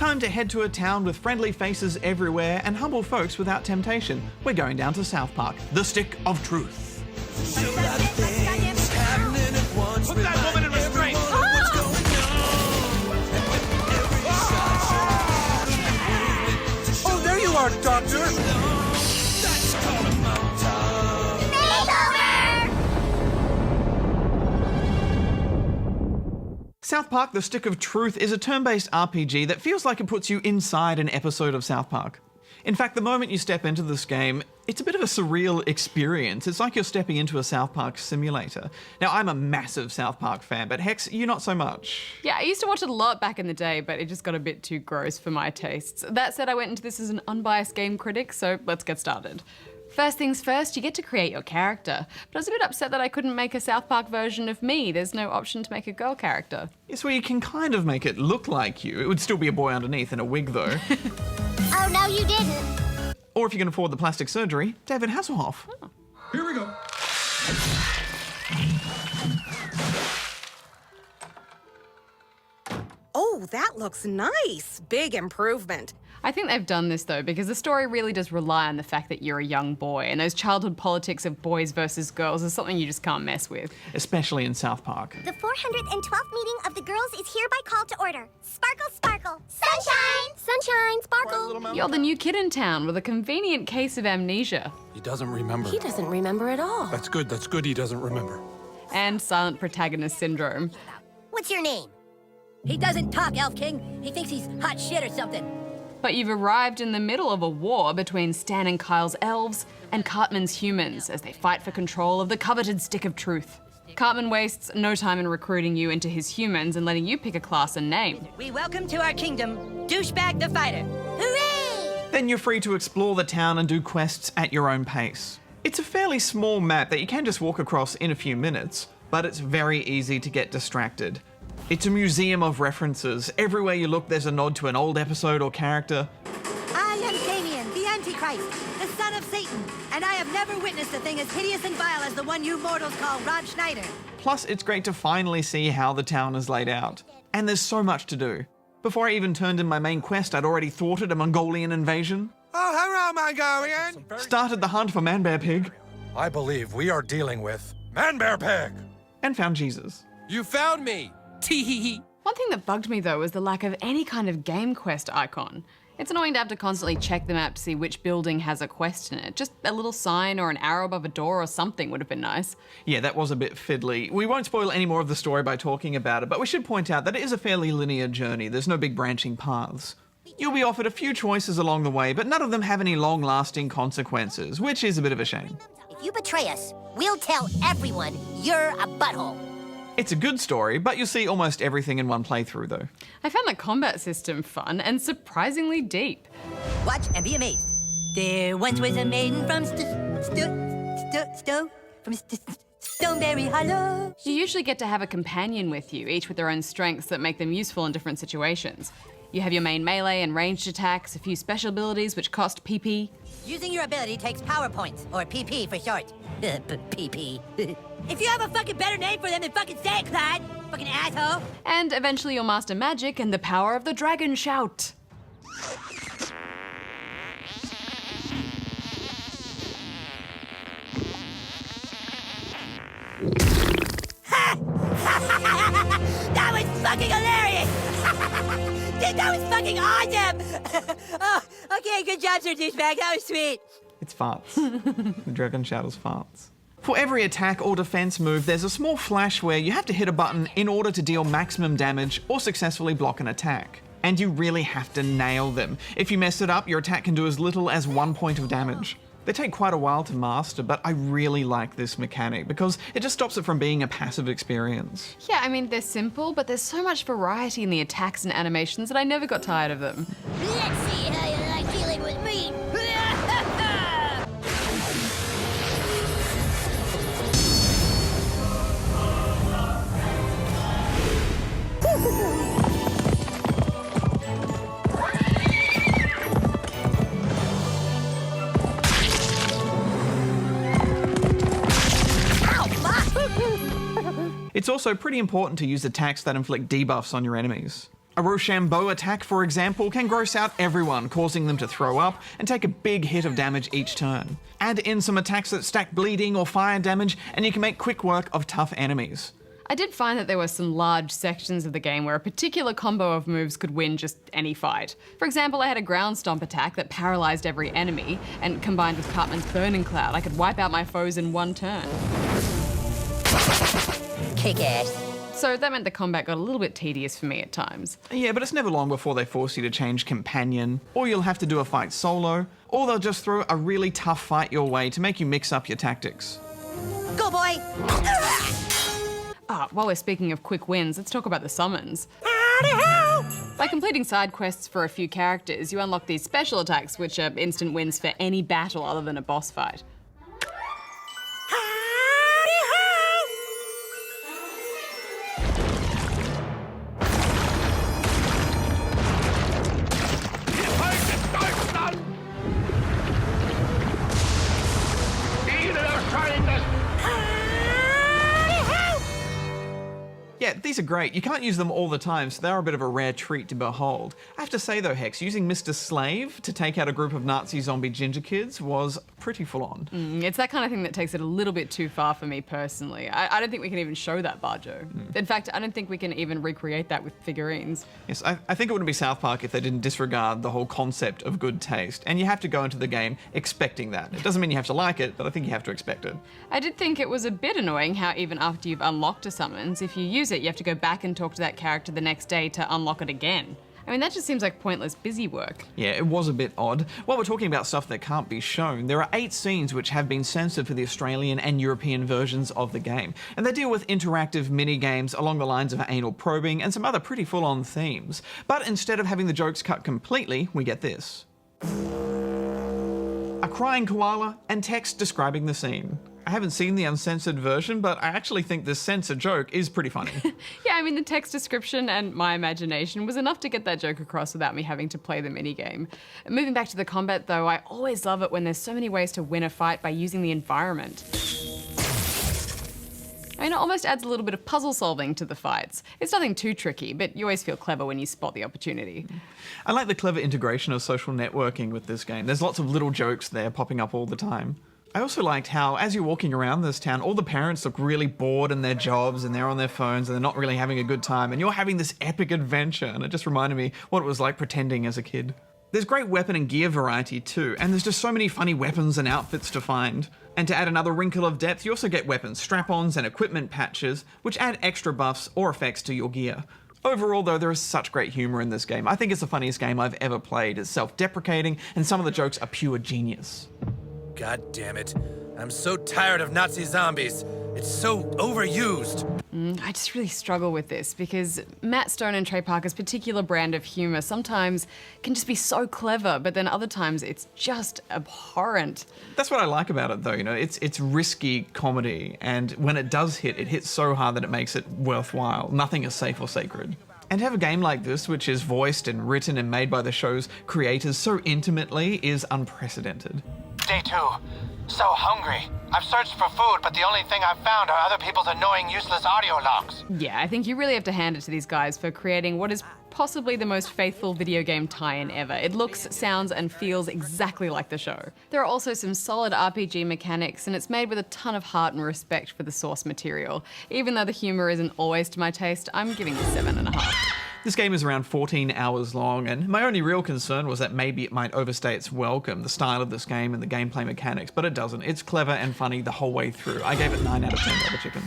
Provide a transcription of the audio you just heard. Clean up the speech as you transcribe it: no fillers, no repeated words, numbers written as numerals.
Time to head to a town with friendly faces everywhere and humble folks without temptation. We're going down to South Park, the Stick of Truth. Put that woman in restraint! Oh, there you are, Doctor! South Park, the Stick of Truth is a turn-based RPG that feels like it puts you inside an episode of South Park. In fact, the moment you step into this game, it's a bit of a surreal experience. It's like you're stepping into a South Park simulator. Now, I'm a massive South Park fan, but Hex, you not so much. Yeah, I used to watch it a lot back in the day, but it just got a bit too gross for my tastes. That said, I went into this as an unbiased game critic, so let's get started. First things first, you get to create your character. But I was a bit upset that I couldn't make a South Park version of me. There's no option to make a girl character. Yes, well, you can kind of make it look like you. It would still be a boy underneath in a wig, though. Oh, no, you didn't. Or if you can afford the plastic surgery, David Hasselhoff. Oh. Here we go. Oh, that looks nice. Big improvement. I think they've done this though because the story really does rely on the fact that you're a young boy, and those childhood politics of boys versus girls is something you just can't mess with. Especially in South Park. The 412th meeting of the girls is hereby called to order. Sparkle, sparkle. Sunshine! Sunshine, sparkle. You're the new kid in town with a convenient case of amnesia. He doesn't remember. He doesn't remember at all. That's good he doesn't remember. And silent protagonist syndrome. What's your name? He doesn't talk, Elf King. He thinks he's hot shit or something. But you've arrived in the middle of a war between Stan and Kyle's elves and Cartman's humans as they fight for control of the coveted Stick of Truth. Cartman wastes no time in recruiting you into his humans and letting you pick a class and name. We welcome to our kingdom, Douchebag the Fighter. Hooray! Then you're free to explore the town and do quests at your own pace. It's a fairly small map that you can just walk across in a few minutes, but it's very easy to get distracted. It's a museum of references. Everywhere you look, there's a nod to an old episode or character. I am Damien, the Antichrist, the son of Satan, and I have never witnessed a thing as hideous and vile as the one you mortals call Rob Schneider. Plus, it's great to finally see how the town is laid out. And there's so much to do. Before I even turned in my main quest, I'd already thwarted a Mongolian invasion, Oh, hello, Mongolian! started the hunt for Man Bear Pig, I believe we are dealing with Man Bear Pig! and found Jesus. You found me! Tee-hee-hee! One thing that bugged me though was the lack of any kind of game quest icon. It's annoying to have to constantly check the map to see which building has a quest in it. Just a little sign or an arrow above a door or something would have been nice. Yeah, that was a bit fiddly. We won't spoil any more of the story by talking about it, but we should point out that it is a fairly linear journey. There's no big branching paths. You'll be offered a few choices along the way, but none of them have any long-lasting consequences, which is a bit of a shame. If you betray us, we'll tell everyone you're a butthole. It's a good story, but you'll see almost everything in one playthrough, though. I found the combat system fun and surprisingly deep. Watch and be amazed. There once was a maiden from Stoneberry Hollow. You usually get to have a companion with you, each with their own strengths that make them useful in different situations. You have your main melee and ranged attacks, a few special abilities which cost PP. Using your ability takes power points, or PP for short. PP. If you have a fucking better name for them, then fucking say it, Clyde. Fucking asshole. And eventually you'll master magic and the power of the dragon shout. That was fucking hilarious! Dude, that was fucking awesome! Oh, okay, good job, Sir Douchebag. That was sweet. It's farts. The dragon shadows farts. For every attack or defense move, there's a small flash where you have to hit a button in order to deal maximum damage or successfully block an attack. And you really have to nail them. If you mess it up, your attack can do as little as 1 point of damage. They take quite a while to master, but I really like this mechanic because it just stops it from being a passive experience. Yeah, I mean, they're simple, but there's so much variety in the attacks and animations that I never got tired of them. Let's see how you like dealing with me. It's also pretty important to use attacks that inflict debuffs on your enemies. A Rochambeau attack, for example, can gross out everyone, causing them to throw up and take a big hit of damage each turn. Add in some attacks that stack bleeding or fire damage, and you can make quick work of tough enemies. I did find that there were some large sections of the game where a particular combo of moves could win just any fight. For example, I had a ground stomp attack that paralysed every enemy, and combined with Cartman's Burning Cloud, I could wipe out my foes in one turn. Kick ass. So that meant the combat got a little bit tedious for me at times. Yeah, but it's never long before they force you to change companion, or you'll have to do a fight solo, or they'll just throw a really tough fight your way to make you mix up your tactics. Go, boy. While we're speaking of quick wins, let's talk about the summons. By completing side quests for a few characters, you unlock these special attacks, which are instant wins for any battle other than a boss fight. Yeah, these are great. You can't use them all the time, so they're a bit of a rare treat to behold. I have to say though, Hex, using Mr. Slave to take out a group of Nazi zombie ginger kids was pretty full on. It's that kind of thing that takes it a little bit too far for me personally. I don't think we can even show that, Barjo. In fact, I don't think we can even recreate that with figurines. Yes, I think it wouldn't be South Park if they didn't disregard the whole concept of good taste, and you have to go into the game expecting that. It doesn't mean you have to like it, but I think you have to expect it. I did think it was a bit annoying how even after you've unlocked a summons, if you use it, you have to go back and talk to that character the next day to unlock it again. I mean, that just seems like pointless busy work. Yeah, it was a bit odd. While we're talking about stuff that can't be shown, there are 8 scenes which have been censored for the Australian and European versions of the game, and they deal with interactive mini-games along the lines of anal probing and some other pretty full-on themes. But instead of having the jokes cut completely, we get this. A crying koala and text describing the scene. I haven't seen the uncensored version, but I actually think this censored joke is pretty funny. Yeah, I mean, the text description and my imagination was enough to get that joke across without me having to play the minigame. Moving back to the combat though, I always love it when there's so many ways to win a fight by using the environment. I mean, it almost adds a little bit of puzzle solving to the fights. It's nothing too tricky, but you always feel clever when you spot the opportunity. I like the clever integration of social networking with this game. There's lots of little jokes there popping up all the time. I also liked how, as you're walking around this town, all the parents look really bored in their jobs and they're on their phones and they're not really having a good time, and you're having this epic adventure, and it just reminded me what it was like pretending as a kid. There's great weapon and gear variety too, and there's just so many funny weapons and outfits to find. And to add another wrinkle of depth, you also get weapons strap-ons and equipment patches, which add extra buffs or effects to your gear. Overall though, there is such great humour in this game. I think it's the funniest game I've ever played. It's self-deprecating, and some of the jokes are pure genius. God damn it. I'm so tired of Nazi zombies. It's so overused. I just really struggle with this because Matt Stone and Trey Parker's particular brand of humour sometimes can just be so clever, but then other times it's just abhorrent. That's what I like about it though, you know, it's risky comedy, and when it does hit, it hits so hard that it makes it worthwhile. Nothing is safe or sacred. And to have a game like this, which is voiced and written and made by the show's creators so intimately, is unprecedented. Day 2. So hungry. I've searched for food, but the only thing I've found are other people's annoying, useless audio logs. Yeah, I think you really have to hand it to these guys for creating what is possibly the most faithful video game tie-in ever. It looks, sounds, and feels exactly like the show. There are also some solid RPG mechanics, and it's made with a ton of heart and respect for the source material. Even though the humour isn't always to my taste, I'm giving it 7.5. This game is around 14 hours long, and my only real concern was that maybe it might overstay its welcome, the style of this game and the gameplay mechanics, but it doesn't. It's clever and funny the whole way through. I gave it 9 out of 10 rubber chickens.